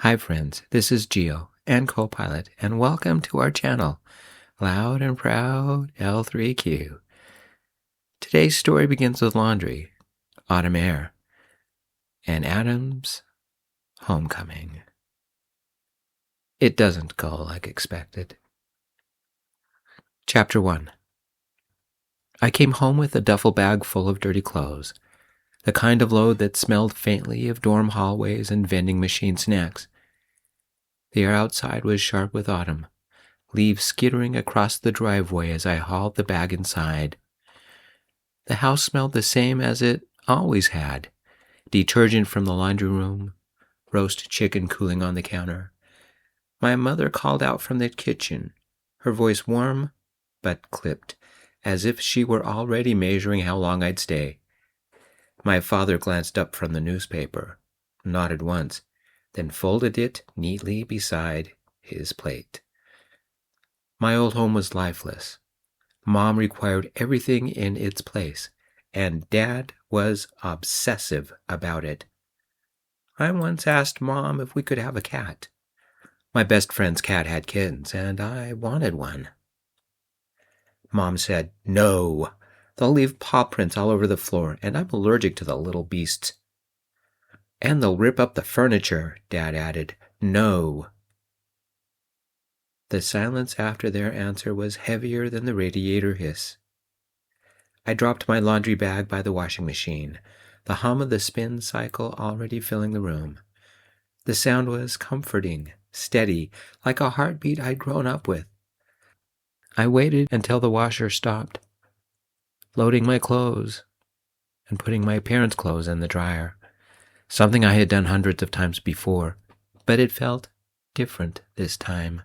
Hi friends, this is Geo and Copilot, and welcome to our channel, Loud and Proud L3Q. Today's story begins with laundry, autumn air, and Adam's homecoming. It doesn't go like expected. Chapter 1. I came home with a duffel bag full of dirty clothes, the kind of load that smelled faintly of dorm hallways and vending machine snacks. The air outside was sharp with autumn, leaves skittering across the driveway as I hauled the bag inside. The house smelled the same as it always had: detergent from the laundry room, roast chicken cooling on the counter. My mother called out from the kitchen, her voice warm but clipped, as if she were already measuring how long I'd stay. My father glanced up from the newspaper, nodded once, then folded it neatly beside his plate. My old home was lifeless. Mom required everything in its place, and Dad was obsessive about it. I once asked Mom if we could have a cat. My best friend's cat had kittens, and I wanted one. Mom said, "No, they'll leave paw prints all over the floor, and I'm allergic to the little beasts." "And they'll rip up the furniture," Dad added. "No." The silence after their answer was heavier than the radiator hiss. I dropped my laundry bag by the washing machine, the hum of the spin cycle already filling the room. The sound was comforting, steady, like a heartbeat I'd grown up with. I waited until the washer stopped, loading my clothes and putting my parents' clothes in the dryer, something I had done hundreds of times before, but it felt different this time.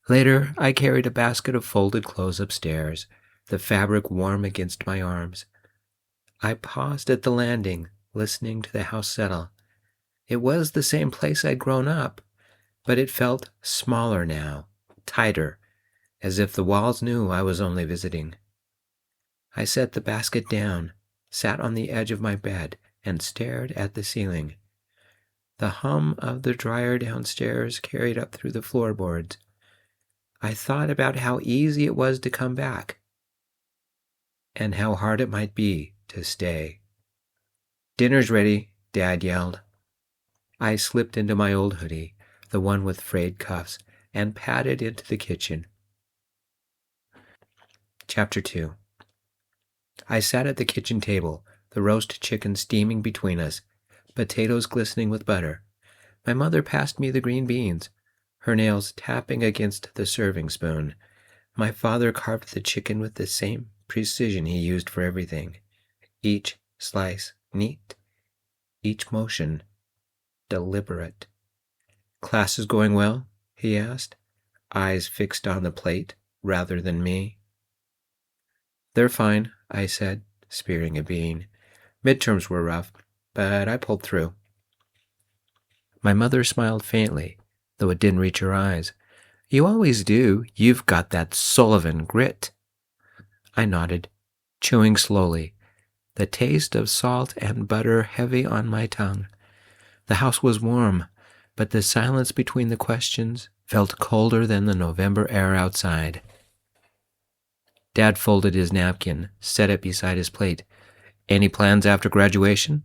Later, I carried a basket of folded clothes upstairs, the fabric warm against my arms. I paused at the landing, listening to the house settle. It was the same place I'd grown up, but it felt smaller now, tighter, as if the walls knew I was only visiting. I set the basket down, sat on the edge of my bed, and stared at the ceiling. The hum of the dryer downstairs carried up through the floorboards. I thought about how easy it was to come back, and how hard it might be to stay. "Dinner's ready," Dad yelled. I slipped into my old hoodie, the one with frayed cuffs, and padded into the kitchen. Chapter 2. I sat at the kitchen table, the roast chicken steaming between us, potatoes glistening with butter. My mother passed me the green beans, her nails tapping against the serving spoon. My father carved the chicken with the same precision he used for everything. Each slice neat, each motion deliberate. "Class is going well?" he asked, eyes fixed on the plate rather than me. "They're fine," I said, spearing a bean. "Midterms were rough, but I pulled through." My mother smiled faintly, though it didn't reach her eyes. "You always do. You've got that Sullivan grit." I nodded, chewing slowly, the taste of salt and butter heavy on my tongue. The house was warm, but the silence between the questions felt colder than the November air outside. Dad folded his napkin, set it beside his plate. "Any plans after graduation?"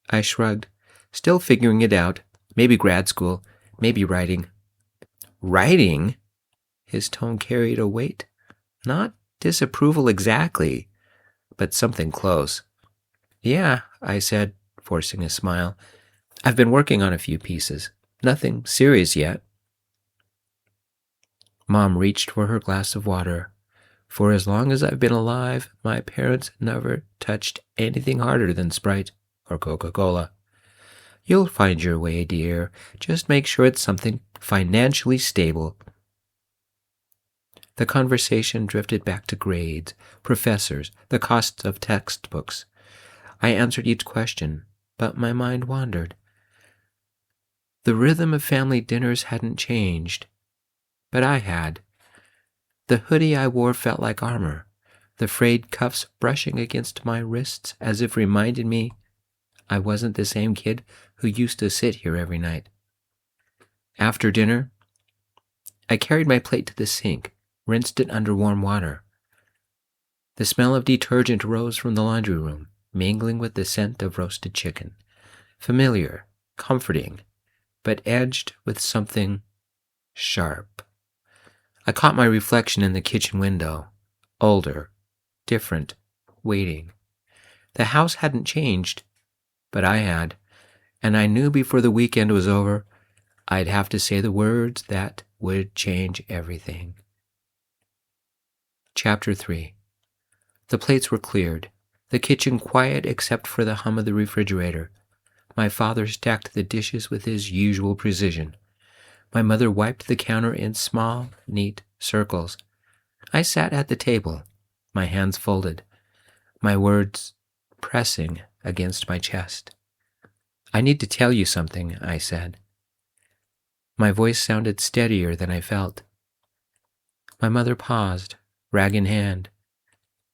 I shrugged, still figuring it out. Maybe grad school, maybe writing. "Writing?" His tone carried a weight. Not disapproval exactly, but something close. "Yeah," I said, forcing a smile. "I've been working on a few pieces. Nothing serious yet." Mom reached for her glass of water. For as long as I've been alive, my parents never touched anything harder than Sprite or Coca-Cola. "You'll find your way, dear. Just make sure it's something financially stable." The conversation drifted back to grades, professors, the costs of textbooks. I answered each question, but my mind wandered. The rhythm of family dinners hadn't changed, but I had. The hoodie I wore felt like armor, the frayed cuffs brushing against my wrists as if reminding me I wasn't the same kid who used to sit here every night. After dinner, I carried my plate to the sink, rinsed it under warm water. The smell of detergent rose from the laundry room, mingling with the scent of roasted chicken. Familiar, comforting, but edged with something sharp. I caught my reflection in the kitchen window. Older, different, waiting. The house hadn't changed, but I had, and I knew before the weekend was over, I'd have to say the words that would change everything. Chapter 3. The plates were cleared, the kitchen quiet except for the hum of the refrigerator. My father stacked the dishes with his usual precision. My mother wiped the counter in small, neat circles. I sat at the table, my hands folded, my words pressing against my chest. "I need to tell you something," I said. My voice sounded steadier than I felt. My mother paused, rag in hand.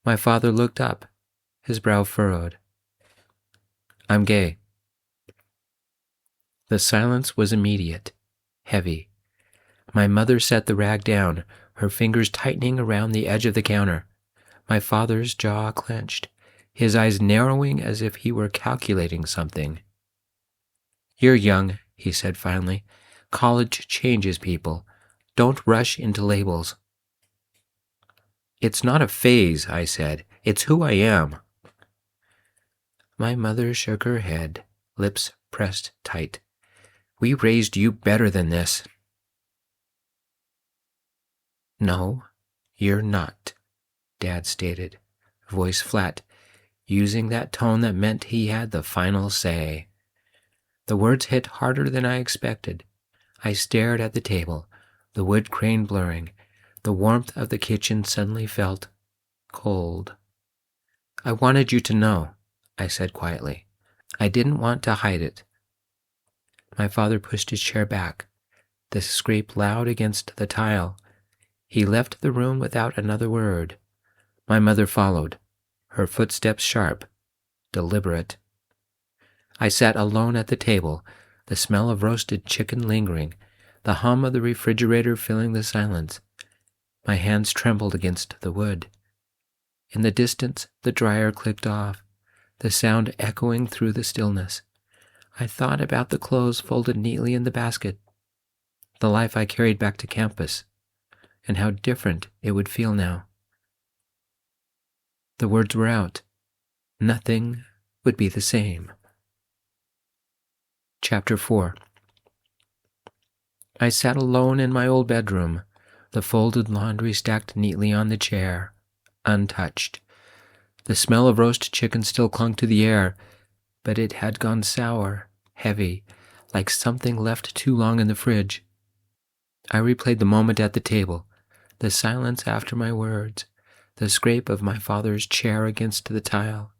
My father looked up, his brow furrowed. "I'm gay." The silence was immediate, heavy. My mother set the rag down, her fingers tightening around the edge of the counter. My father's jaw clenched, his eyes narrowing as if he were calculating something. "You're young," he said finally. "College changes people. Don't rush into labels." "It's not a phase," I said. "It's who I am." My mother shook her head, lips pressed tight. "We raised you better than this." "No, you're not," Dad stated, voice flat, using that tone that meant he had the final say. The words hit harder than I expected. I stared at the table, the wood crane blurring. The warmth of the kitchen suddenly felt cold. "I wanted you to know," I said quietly. "I didn't want to hide it." My father pushed his chair back, the scrape loud against the tile. He left the room without another word. My mother followed, her footsteps sharp, deliberate. I sat alone at the table, the smell of roasted chicken lingering, the hum of the refrigerator filling the silence. My hands trembled against the wood. In the distance, the dryer clicked off, the sound echoing through the stillness. I thought about the clothes folded neatly in the basket, the life I carried back to campus, and how different it would feel now. The words were out. Nothing would be the same. Chapter 4. I sat alone in my old bedroom, the folded laundry stacked neatly on the chair, untouched. The smell of roast chicken still clung to the air, but it had gone sour, heavy, like something left too long in the fridge. I replayed the moment at the table, the silence after my words, the scrape of my father's chair against the tile.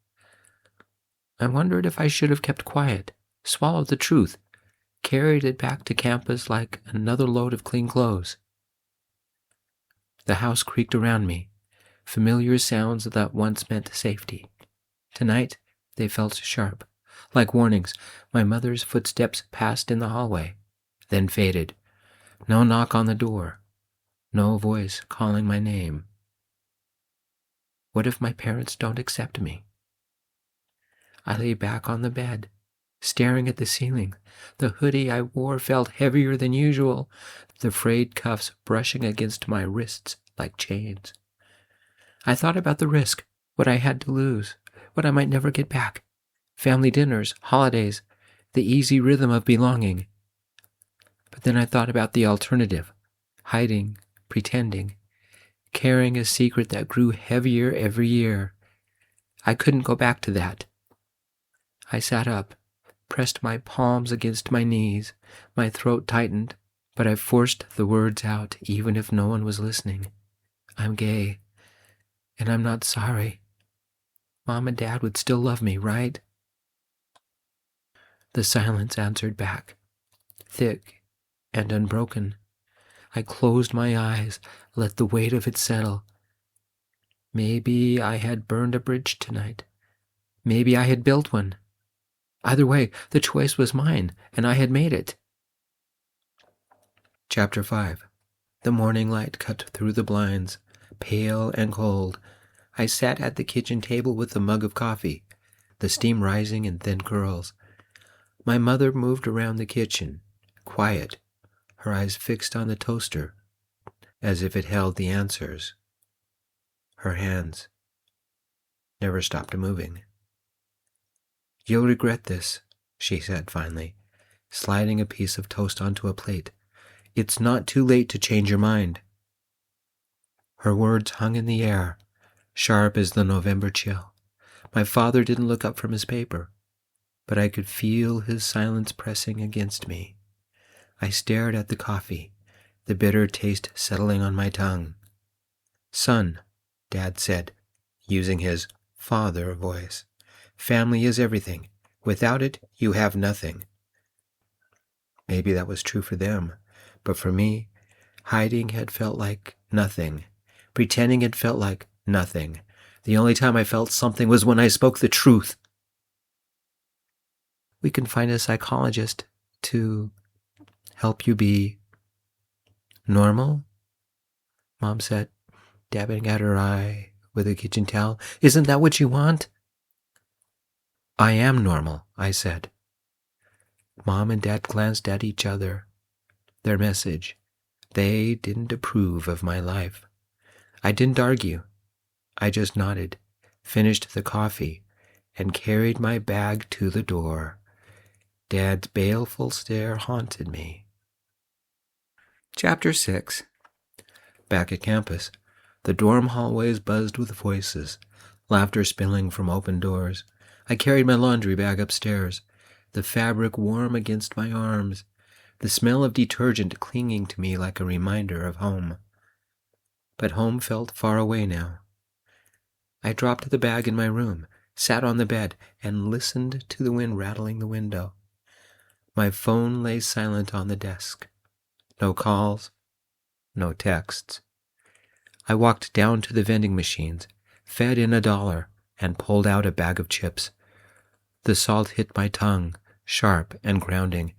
I wondered if I should have kept quiet, swallowed the truth, carried it back to campus like another load of clean clothes. The house creaked around me, familiar sounds that once meant safety. Tonight, they felt sharp, like warnings. My mother's footsteps passed in the hallway, then faded. No knock on the door, no voice calling my name. What if my parents don't accept me? I lay back on the bed, staring at the ceiling. The hoodie I wore felt heavier than usual, the frayed cuffs brushing against my wrists like chains. I thought about the risk, what I had to lose, what I might never get back. Family dinners, holidays, the easy rhythm of belonging. But then I thought about the alternative, hiding, pretending, carrying a secret that grew heavier every year. I couldn't go back to that. I sat up, pressed my palms against my knees. My throat tightened, but I forced the words out even if no one was listening. I'm gay, and I'm not sorry. Mom and Dad would still love me, right? The silence answered back, thick and unbroken. I closed my eyes, let the weight of it settle. Maybe I had burned a bridge tonight. Maybe I had built one. Either way, the choice was mine, and I had made it. Chapter 5. The morning light cut through the blinds, pale and cold. I sat at the kitchen table with a mug of coffee, the steam rising in thin curls. My mother moved around the kitchen, quiet, her eyes fixed on the toaster, as if it held the answers. Her hands never stopped moving. "You'll regret this," she said finally, sliding a piece of toast onto a plate. "It's not too late to change your mind." Her words hung in the air, sharp as the November chill. My father didn't look up from his paper, but I could feel his silence pressing against me. I stared at the coffee, the bitter taste settling on my tongue. "Son," Dad said, using his father voice, "family is everything. Without it, you have nothing." Maybe that was true for them, but for me, hiding had felt like nothing. Pretending had felt like nothing. The only time I felt something was when I spoke the truth. "We can find a psychologist to help you be normal," Mom said, dabbing at her eye with a kitchen towel. "Isn't that what you want?" "I am normal," I said. Mom and Dad glanced at each other. Their message. They didn't approve of my life. I didn't argue. I just nodded, finished the coffee, and carried my bag to the door. Dad's baleful stare haunted me. Chapter 6. Back at campus, the dorm hallways buzzed with voices, laughter spilling from open doors. I carried my laundry bag upstairs, the fabric warm against my arms, the smell of detergent clinging to me like a reminder of home. But home felt far away now. I dropped the bag in my room, sat on the bed, and listened to the wind rattling the window. My phone lay silent on the desk. No calls, no texts. I walked down to the vending machines, fed in $1, and pulled out a bag of chips. The salt hit my tongue, sharp and grounding.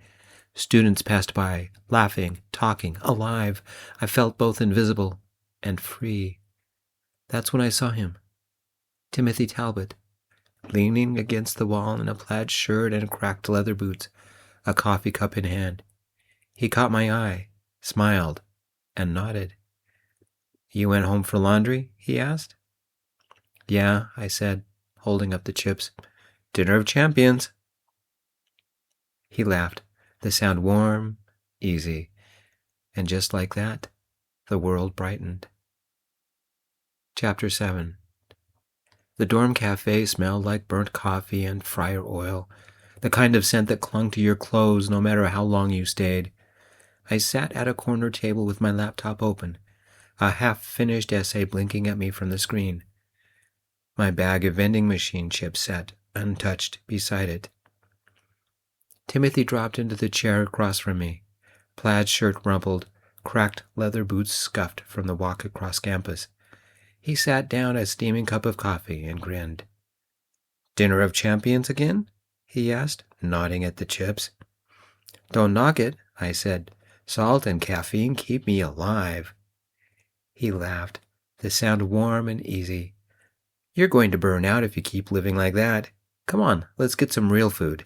Students passed by, laughing, talking, alive. I felt both invisible and free. That's when I saw him, Timothy Talbot, leaning against the wall in a plaid shirt and cracked leather boots, a coffee cup in hand. He caught my eye, smiled, and nodded. "You went home for laundry?" he asked. "Yeah," I said, holding up the chips. "Dinner of champions." He laughed, the sound warm, easy, and just like that, the world brightened. Chapter 7. The dorm cafe smelled like burnt coffee and fryer oil, the kind of scent that clung to your clothes no matter how long you stayed. I sat at a corner table with my laptop open, a half-finished essay blinking at me from the screen. My bag of vending machine chips sat, untouched, beside it. Timothy dropped into the chair across from me, plaid shirt rumpled, cracked leather boots scuffed from the walk across campus. He sat down a steaming cup of coffee and grinned. "Dinner of champions again?" he asked, nodding at the chips. "Don't knock it," I said. "Salt and caffeine keep me alive." He laughed, the sound warm and easy. "You're going to burn out if you keep living like that. Come on, let's get some real food."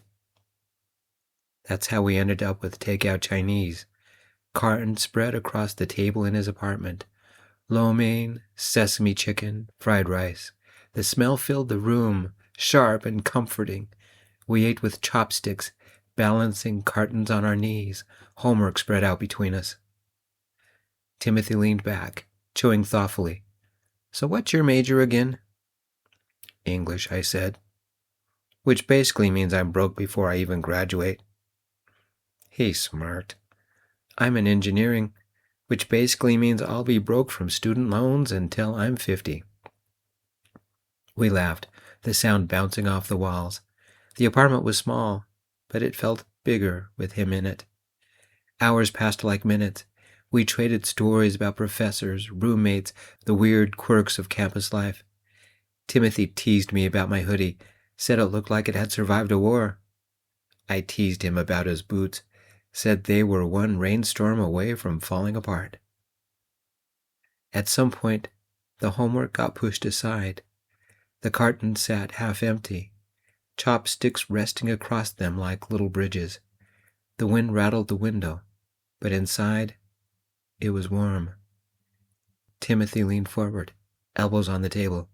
That's how we ended up with takeout Chinese, cartons spread across the table in his apartment. Lo mein, sesame chicken, fried rice. The smell filled the room, sharp and comforting. We ate with chopsticks, balancing cartons on our knees, homework spread out between us. Timothy leaned back, chewing thoughtfully. "So what's your major again?" "English," I said. "Which basically means I'm broke before I even graduate." He smirked. "I'm in engineering, which basically means I'll be broke from student loans until I'm 50. We laughed, the sound bouncing off the walls. The apartment was small, but it felt bigger with him in it. Hours passed like minutes. We traded stories about professors, roommates, the weird quirks of campus life. Timothy teased me about my hoodie, said it looked like it had survived a war. I teased him about his boots, said they were one rainstorm away from falling apart. At some point, the homework got pushed aside. The carton sat half empty, chopsticks resting across them like little bridges. The wind rattled the window, but inside, it was warm. Timothy leaned forward, elbows on the table.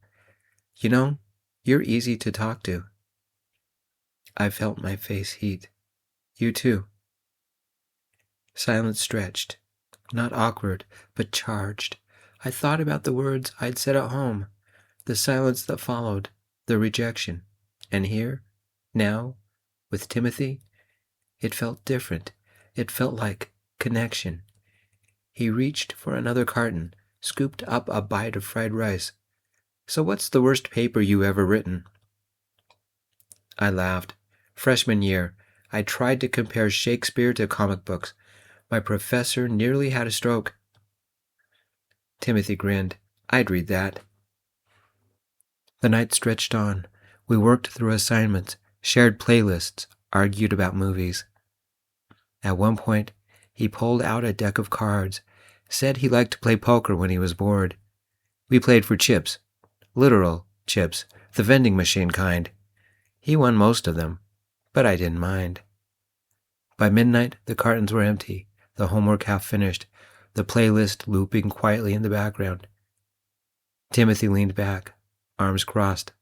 You know, you're easy to talk to. I felt my face heat. You too. Silence stretched, not awkward, but charged. I thought about the words I'd said at home, the silence that followed, the rejection. And here, now, with Timothy, it felt different. It felt like connection. He reached for another carton, scooped up a bite of fried rice. So what's the worst paper you ever written? I laughed. Freshman year, I tried to compare Shakespeare to comic books. My professor nearly had a stroke. Timothy grinned. I'd read that. The night stretched on. We worked through assignments, shared playlists, argued about movies. At one point, he pulled out a deck of cards, said he liked to play poker when he was bored. We played for chips. Literal chips, the vending machine kind. He won most of them, but I didn't mind. By midnight, the cartons were empty, the homework half finished, the playlist looping quietly in the background. Timothy leaned back, arms crossed,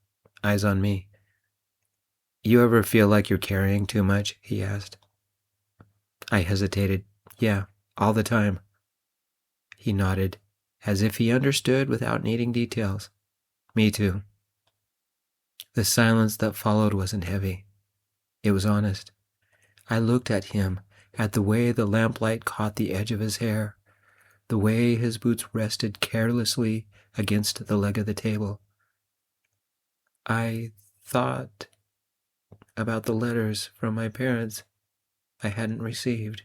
eyes on me. You ever feel like you're carrying too much? He asked. I hesitated. Yeah, all the time. He nodded, as if he understood without needing details. Me too. The silence that followed wasn't heavy. It was honest. I looked at him, at the way the lamplight caught the edge of his hair, the way his boots rested carelessly against the leg of the table. I thought about the letters from my parents I hadn't received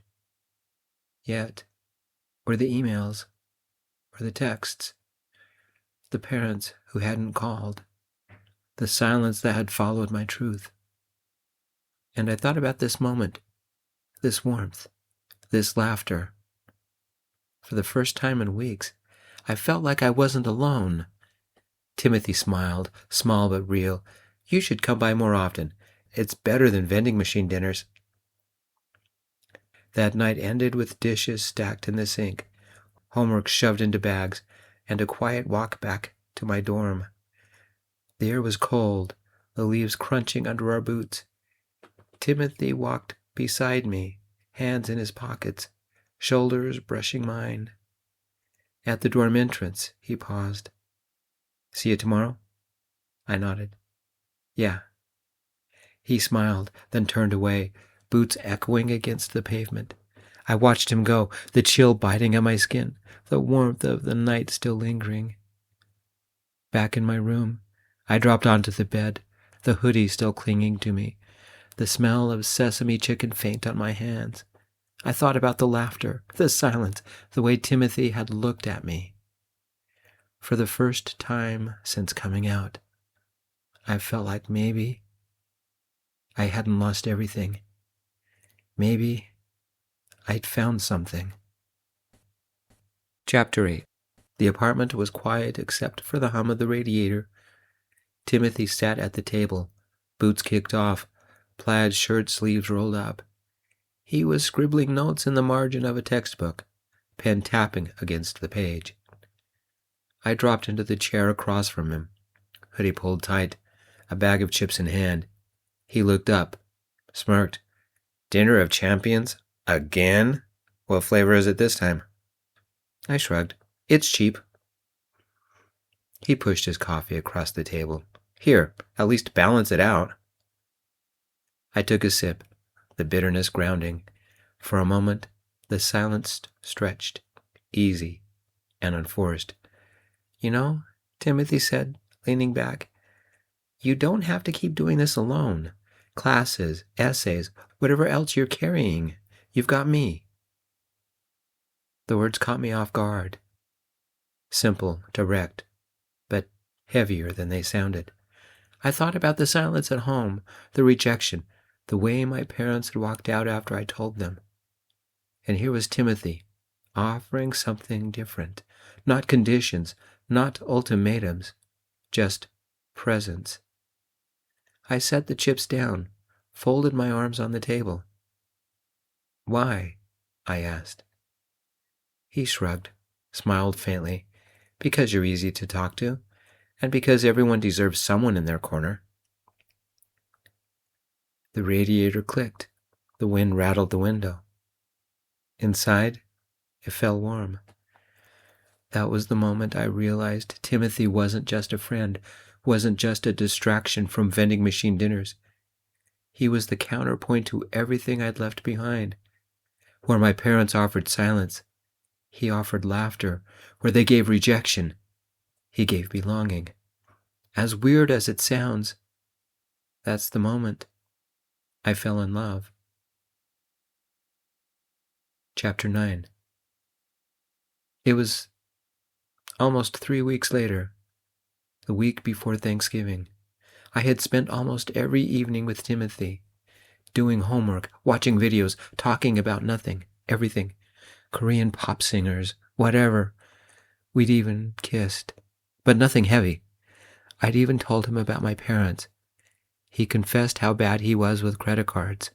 yet, or the emails, or the texts, the parents who hadn't called, the silence that had followed my truth. And I thought about this moment, this warmth, this laughter. For the first time in weeks, I felt like I wasn't alone. Timothy smiled, small but real. You should come by more often. It's better than vending machine dinners. That night ended with dishes stacked in the sink, homework shoved into bags, and a quiet walk back to my dorm. The air was cold, the leaves crunching under our boots. Timothy walked beside me, hands in his pockets, shoulders brushing mine. At the dorm entrance, he paused. See you tomorrow? I nodded. Yeah. He smiled, then turned away, boots echoing against the pavement. I watched him go, the chill biting at my skin, the warmth of the night still lingering. Back in my room, I dropped onto the bed, the hoodie still clinging to me, the smell of sesame chicken faint on my hands. I thought about the laughter, the silence, the way Timothy had looked at me. For the first time since coming out, I felt like maybe I hadn't lost everything. Maybe I'd found something. Chapter 8. The apartment was quiet except for the hum of the radiator. Timothy sat at the table, boots kicked off, plaid shirt sleeves rolled up. He was scribbling notes in the margin of a textbook, pen tapping against the page. I dropped into the chair across from him, hoodie pulled tight, a bag of chips in hand. He looked up, smirked. Dinner of champions? Again? What flavor is it this time? I shrugged. It's cheap. He pushed his coffee across the table. Here, at least balance it out. I took a sip, the bitterness grounding. For a moment, the silence stretched, easy and unforced. You know, Timothy said, leaning back, you don't have to keep doing this alone. Classes, essays, whatever else you're carrying. You've got me. The words caught me off guard. Simple, direct, but heavier than they sounded. I thought about the silence at home, the rejection, the way my parents had walked out after I told them. And here was Timothy, offering something different. Not conditions, not ultimatums, just presence. I set the chips down, folded my arms on the table. "Why?" I asked. He shrugged, smiled faintly. "Because you're easy to talk to, and because everyone deserves someone in their corner." The radiator clicked. The wind rattled the window. Inside, it felt warm. That was the moment I realized Timothy wasn't just a friend, wasn't just a distraction from vending machine dinners. He was the counterpoint to everything I'd left behind. Where my parents offered silence, he offered laughter. Where they gave rejection, he gave belonging. As weird as it sounds, that's the moment I fell in love. Chapter 9. It was almost 3 weeks later, the week before Thanksgiving. I had spent almost every evening with Timothy, doing homework, watching videos, talking about nothing, everything. Korean pop singers, whatever. We'd even kissed, but nothing heavy. I'd even told him about my parents. He confessed how bad he was with credit cards.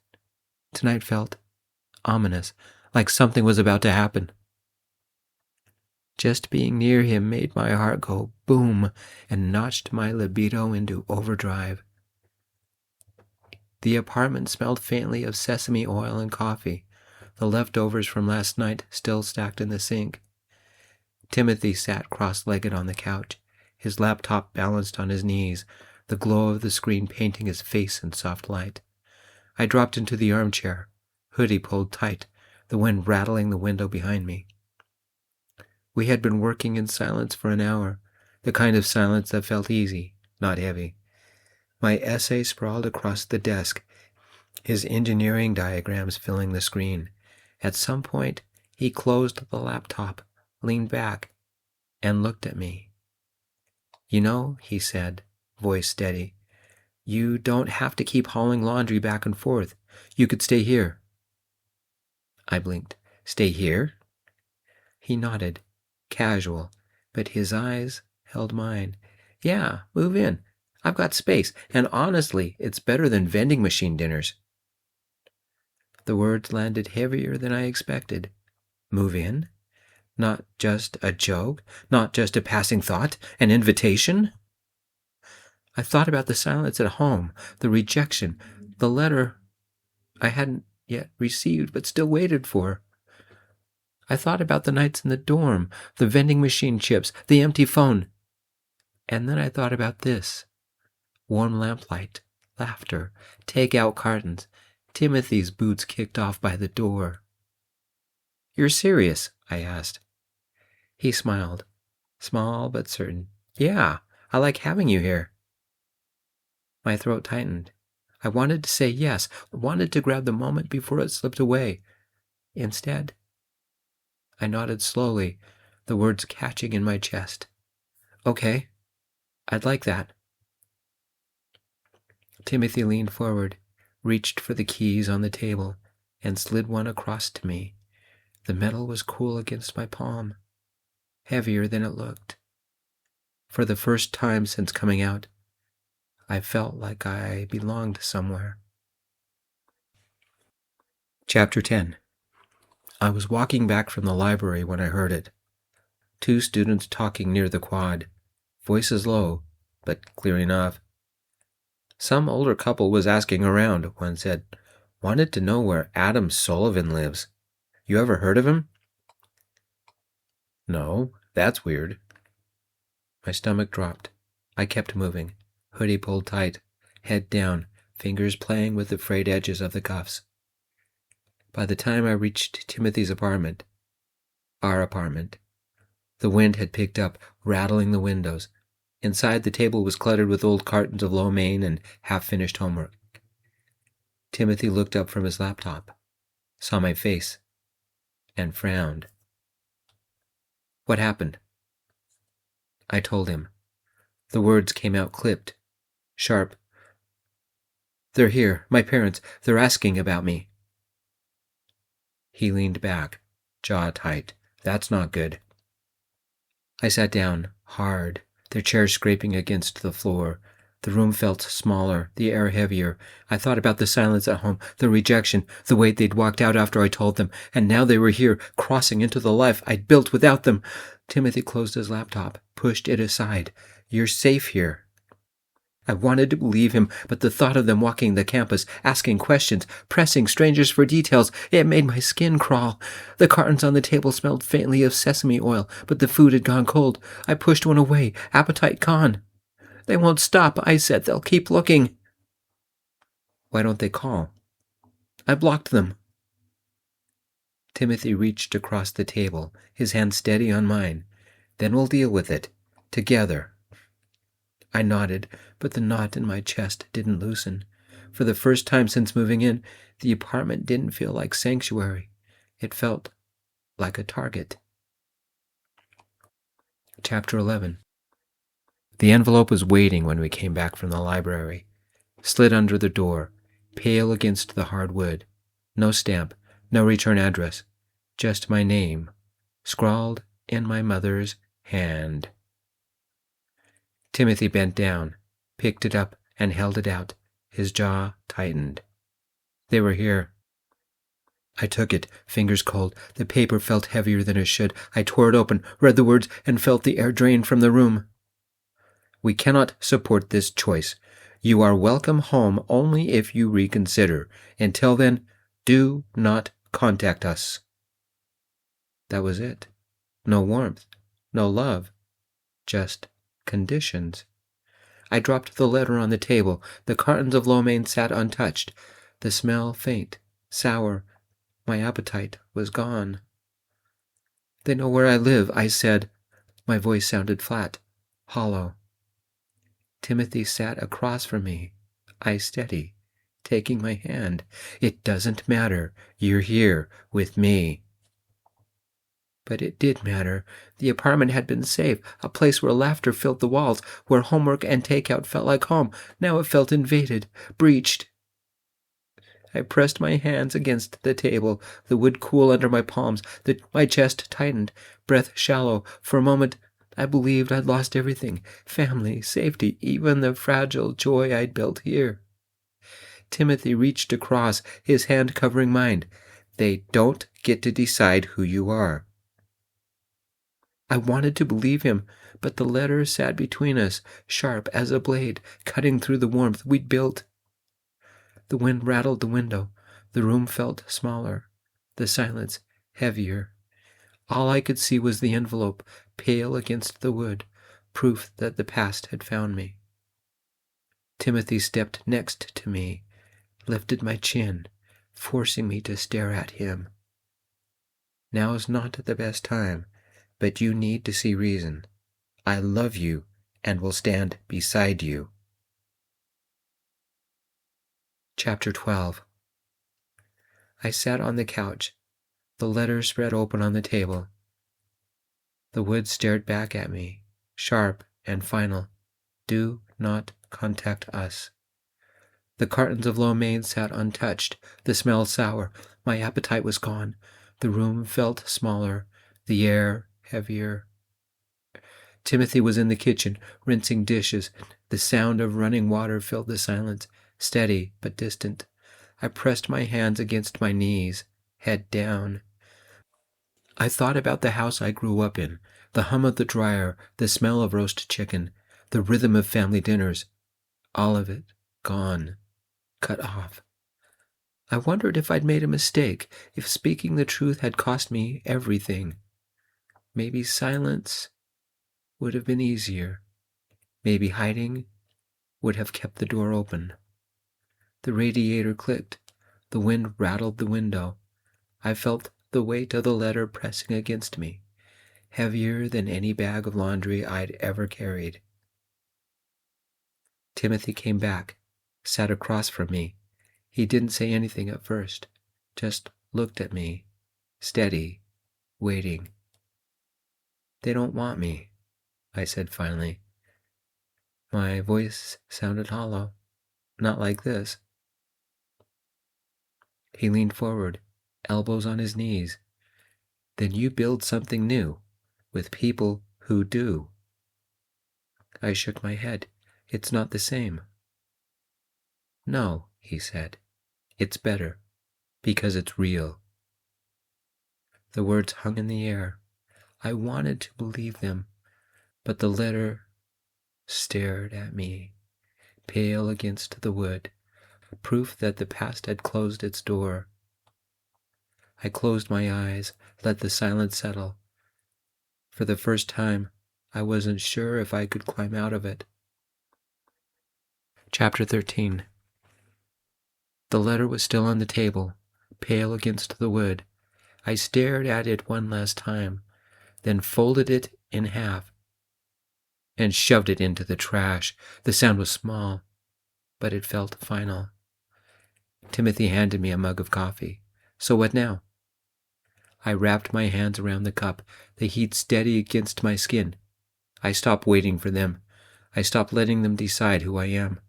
Tonight felt ominous, like something was about to happen. Just being near him made my heart go boom and notched my libido into overdrive. The apartment smelled faintly of sesame oil and coffee, the leftovers from last night still stacked in the sink. Timothy sat cross-legged on the couch, his laptop balanced on his knees, the glow of the screen painting his face in soft light. I dropped into the armchair, hoodie pulled tight, the wind rattling the window behind me. We had been working in silence for an hour, the kind of silence that felt easy, not heavy. My essay sprawled across the desk, his engineering diagrams filling the screen. At some point, he closed the laptop, leaned back, and looked at me. "You know," he said, voice steady, "you don't have to keep hauling laundry back and forth. You could stay here." I blinked. "Stay here?" He nodded, casual, but his eyes held mine. "Yeah, move in. I've got space, and honestly, it's better than vending machine dinners." The words landed heavier than I expected. Move in? Not just a joke? Not just a passing thought? An invitation? I thought about the silence at home, the rejection, the letter I hadn't yet received but still waited for. I thought about the nights in the dorm, the vending machine chips, the empty phone. And then I thought about this. Warm lamplight, laughter, take-out cartons, Timothy's boots kicked off by the door. "You're serious?" I asked. He smiled, small but certain. "Yeah, I like having you here." My throat tightened. I wanted to say yes, wanted to grab the moment before it slipped away. Instead, I nodded slowly, the words catching in my chest. "Okay, I'd like that." Timothy leaned forward, reached for the keys on the table, and slid one across to me. The metal was cool against my palm, heavier than it looked. For the first time since coming out, I felt like I belonged somewhere. Chapter 10. I was walking back from the library when I heard it. 2 students talking near the quad, voices low, but clear enough. Some older couple was asking around, one said. "Wanted to know where Adam Sullivan lives. You ever heard of him?" "No, that's weird." My stomach dropped. I kept moving, hoodie pulled tight, head down, fingers playing with the frayed edges of the cuffs. By the time I reached Timothy's apartment, our apartment, the wind had picked up, rattling the windows. Inside, the table was cluttered with old cartons of lo mein and half-finished homework. Timothy looked up from his laptop, saw my face, and frowned. "What happened?" I told him. The words came out clipped, sharp. They're here, my parents. They're asking about me. He leaned back, jaw tight. That's not good. I sat down, hard, their chairs scraping against the floor. The room felt smaller, the air heavier. I thought about the silence at home, the rejection, the way they'd walked out after I told them, and now they were here, crossing into the life I'd built without them. Timothy closed his laptop, pushed it aside. You're safe here. I wanted to believe him, but the thought of them walking the campus, asking questions, pressing strangers for details, it made my skin crawl. The cartons on the table smelled faintly of sesame oil, but the food had gone cold. I pushed one away, appetite gone. They won't stop, I said. They'll keep looking. Why don't they call? I blocked them. Timothy reached across the table, his hand steady on mine. Then we'll deal with it. Together. I nodded, but the knot in my chest didn't loosen. For the first time since moving in, the apartment didn't feel like sanctuary. It felt like a target. Chapter 11. The envelope was waiting when we came back from the library. Slid under the door, pale against the hard wood. No stamp, no return address. Just my name, scrawled in my mother's hand. Timothy bent down, picked it up, and held it out. His jaw tightened. They were here. I took it, fingers cold. The paper felt heavier than it should. I tore it open, read the words, and felt the air drain from the room. We cannot support this choice. You are welcome home only if you reconsider. Until then, do not contact us. That was it. No warmth, no love, just conditions. I dropped the letter on the table. The cartons of lo mein sat untouched. The smell faint, sour. My appetite was gone. They know where I live, I said. My voice sounded flat, hollow. Timothy sat across from me, eyes steady, taking my hand. It doesn't matter. You're here with me. But it did matter. The apartment had been safe, a place where laughter filled the walls, where homework and takeout felt like home. Now it felt invaded, breached. I pressed my hands against the table, the wood cool under my palms, my chest tightened, breath shallow. For a moment, I believed I'd lost everything, family, safety, even the fragile joy I'd built here. Timothy reached across, his hand covering mine. They don't get to decide who you are. I wanted to believe him, but the letter sat between us, sharp as a blade, cutting through the warmth we'd built. The wind rattled the window. The room felt smaller, the silence heavier. All I could see was the envelope, pale against the wood, proof that the past had found me. Timothy stepped next to me, lifted my chin, forcing me to stare at him. Now's not the best time, but you need to see reason. I love you and will stand beside you. Chapter 12. I sat on the couch, the letter spread open on the table. The wood stared back at me, sharp and final. Do not contact us. The cartons of lo mein sat untouched, the smell sour. My appetite was gone. The room felt smaller, the air heavier. Timothy was in the kitchen, rinsing dishes. The sound of running water filled the silence, steady but distant. I pressed my hands against my knees, head down. I thought about the house I grew up in, the hum of the dryer, the smell of roast chicken, the rhythm of family dinners. All of it gone, cut off. I wondered if I'd made a mistake, if speaking the truth had cost me everything. Maybe silence would have been easier. Maybe hiding would have kept the door open. The radiator clicked. The wind rattled the window. I felt the weight of the letter pressing against me, heavier than any bag of laundry I'd ever carried. Timothy came back, sat across from me. He didn't say anything at first, just looked at me, steady, waiting. They don't want me, I said finally. My voice sounded hollow. Not like this. He leaned forward, elbows on his knees. Then you build something new, with people who do. I shook my head. It's not the same. No, he said. It's better, because it's real. The words hung in the air. I wanted to believe them, but the letter stared at me, pale against the wood, proof that the past had closed its door. I closed my eyes, let the silence settle. For the first time, I wasn't sure if I could climb out of it. Chapter 13. The letter was still on the table, pale against the wood. I stared at it one last time, then folded it in half and shoved it into the trash. The sound was small, but it felt final. Timothy handed me a mug of coffee. So what now? I wrapped my hands around the cup, the heat steady against my skin. I stopped waiting for them. I stopped letting them decide who I am.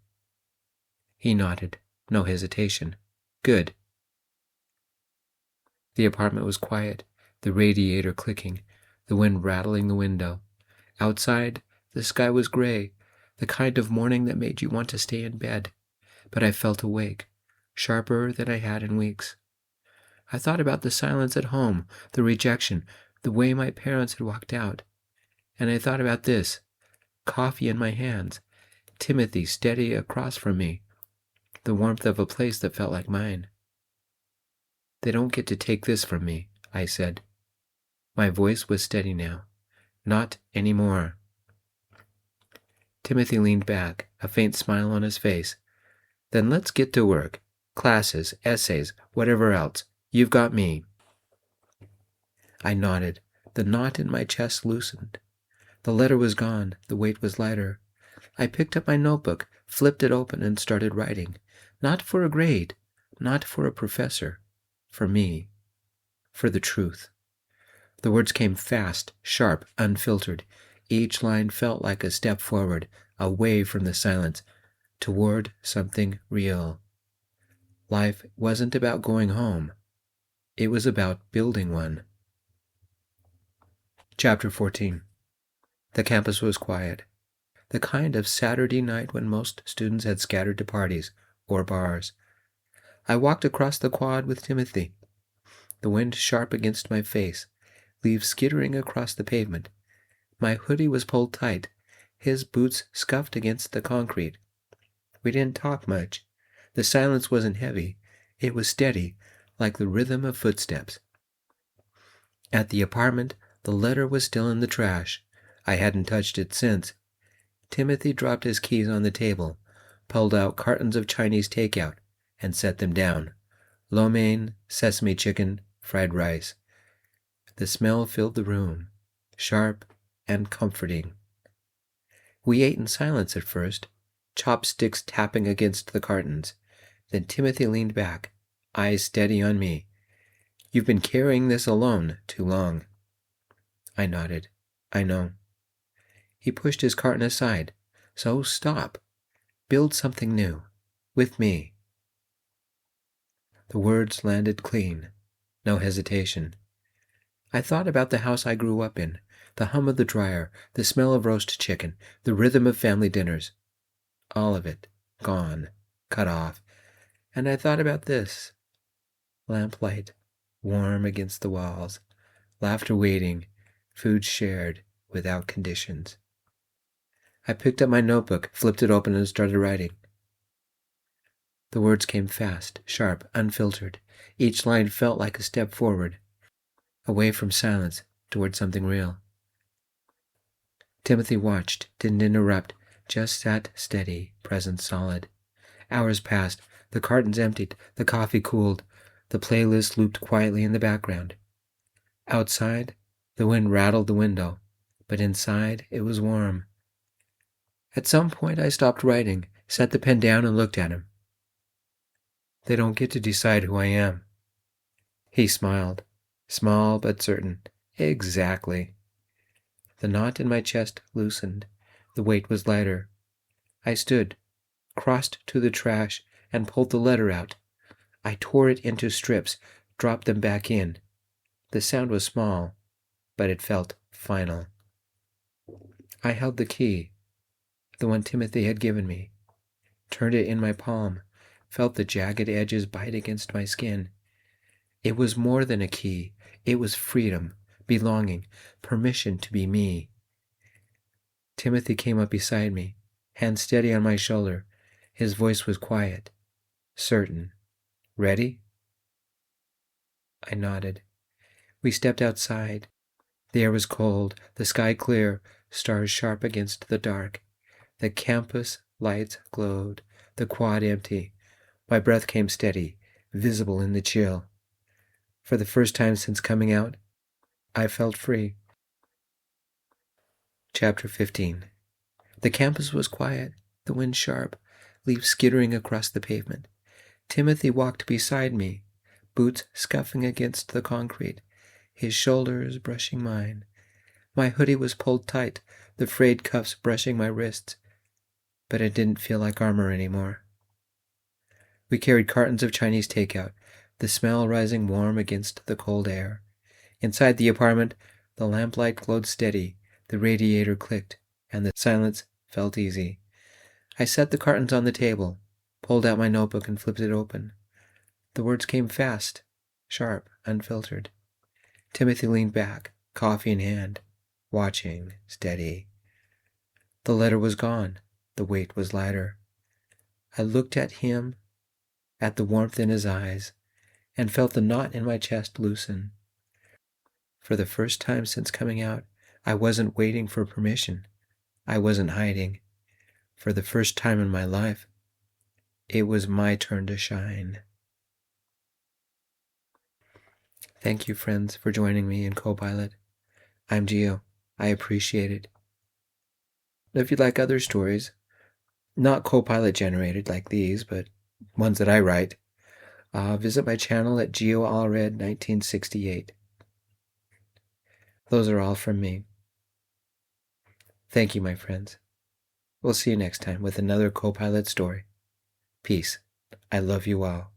He nodded, no hesitation. Good. The apartment was quiet, the radiator clicking, the wind rattling the window. Outside, the sky was gray, the kind of morning that made you want to stay in bed. But I felt awake, sharper than I had in weeks. I thought about the silence at home, the rejection, the way my parents had walked out. And I thought about this, coffee in my hands, Timothy steady across from me, the warmth of a place that felt like mine. They don't get to take this from me, I said. My voice was steady now. Not anymore. Timothy leaned back, a faint smile on his face. Then let's get to work. Classes, essays, whatever else. You've got me. I nodded. The knot in my chest loosened. The letter was gone. The weight was lighter. I picked up my notebook, flipped it open, and started writing. Not for a grade, not for a professor. For me. For the truth. The words came fast, sharp, unfiltered. Each line felt like a step forward, away from the silence, toward something real. Life wasn't about going home. It was about building one. Chapter 14. The campus was quiet. The kind of Saturday night when most students had scattered to parties or bars. I walked across the quad with Timothy. The wind sharp against my face, leaves skittering across the pavement. My hoodie was pulled tight, his boots scuffed against the concrete. We didn't talk much. The silence wasn't heavy. It was steady, like the rhythm of footsteps. At the apartment, the letter was still in the trash. I hadn't touched it since. Timothy dropped his keys on the table, pulled out cartons of Chinese takeout, and set them down. Lo mein, sesame chicken, fried rice. The smell filled the room, sharp and comforting. We ate in silence at first, chopsticks tapping against the cartons. Then Timothy leaned back, eyes steady on me. You've been carrying this alone too long. I nodded. I know. He pushed his carton aside. So stop. Build something new. With me. The words landed clean. No hesitation. I thought about the house I grew up in, the hum of the dryer, the smell of roast chicken, the rhythm of family dinners. All of it, gone, cut off. And I thought about this. Lamplight, warm against the walls, laughter waiting, food shared without conditions. I picked up my notebook, flipped it open, and started writing. The words came fast, sharp, unfiltered. Each line felt like a step forward, away from silence, toward something real. Timothy watched, didn't interrupt, just sat steady, presence solid. Hours passed, the cartons emptied, the coffee cooled, the playlist looped quietly in the background. Outside, the wind rattled the window, but inside it was warm. At some point I stopped writing, set the pen down and looked at him. They don't get to decide who I am. He smiled, small but certain. Exactly. The knot in my chest loosened. The weight was lighter. I stood, crossed to the trash, and pulled the letter out. I tore it into strips, dropped them back in. The sound was small, but it felt final. I held the key, the one Timothy had given me, turned it in my palm, felt the jagged edges bite against my skin. It was more than a key. It was freedom, belonging, permission to be me. Timothy came up beside me, hand steady on my shoulder. His voice was quiet, certain. Ready? I nodded. We stepped outside. The air was cold, the sky clear, stars sharp against the dark. The campus lights glowed, the quad empty. My breath came steady, visible in the chill. For the first time since coming out, I felt free. Chapter 15. The campus was quiet, the wind sharp, leaves skittering across the pavement. Timothy walked beside me, boots scuffing against the concrete, his shoulders brushing mine. My hoodie was pulled tight, the frayed cuffs brushing my wrists, but it didn't feel like armor anymore. We carried cartons of Chinese takeout, the smell rising warm against the cold air. Inside the apartment, the lamplight glowed steady, the radiator clicked, and the silence felt easy. I set the cartons on the table, pulled out my notebook and flipped it open. The words came fast, sharp, unfiltered. Timothy leaned back, coffee in hand, watching, steady. The letter was gone. The weight was lighter. I looked at him, at the warmth in his eyes, and felt the knot in my chest loosen. For the first time since coming out, I wasn't waiting for permission. I wasn't hiding. For the first time in my life, it was my turn to shine. Thank you, friends, for joining me in Copilot. I'm Geo. I appreciate it. If you'd like other stories, not Copilot generated like these, but ones that I write, visit my channel at GeoAllred1968. Those are all from me. Thank you, my friends. We'll see you next time with another Copilot story. Peace. I love you all.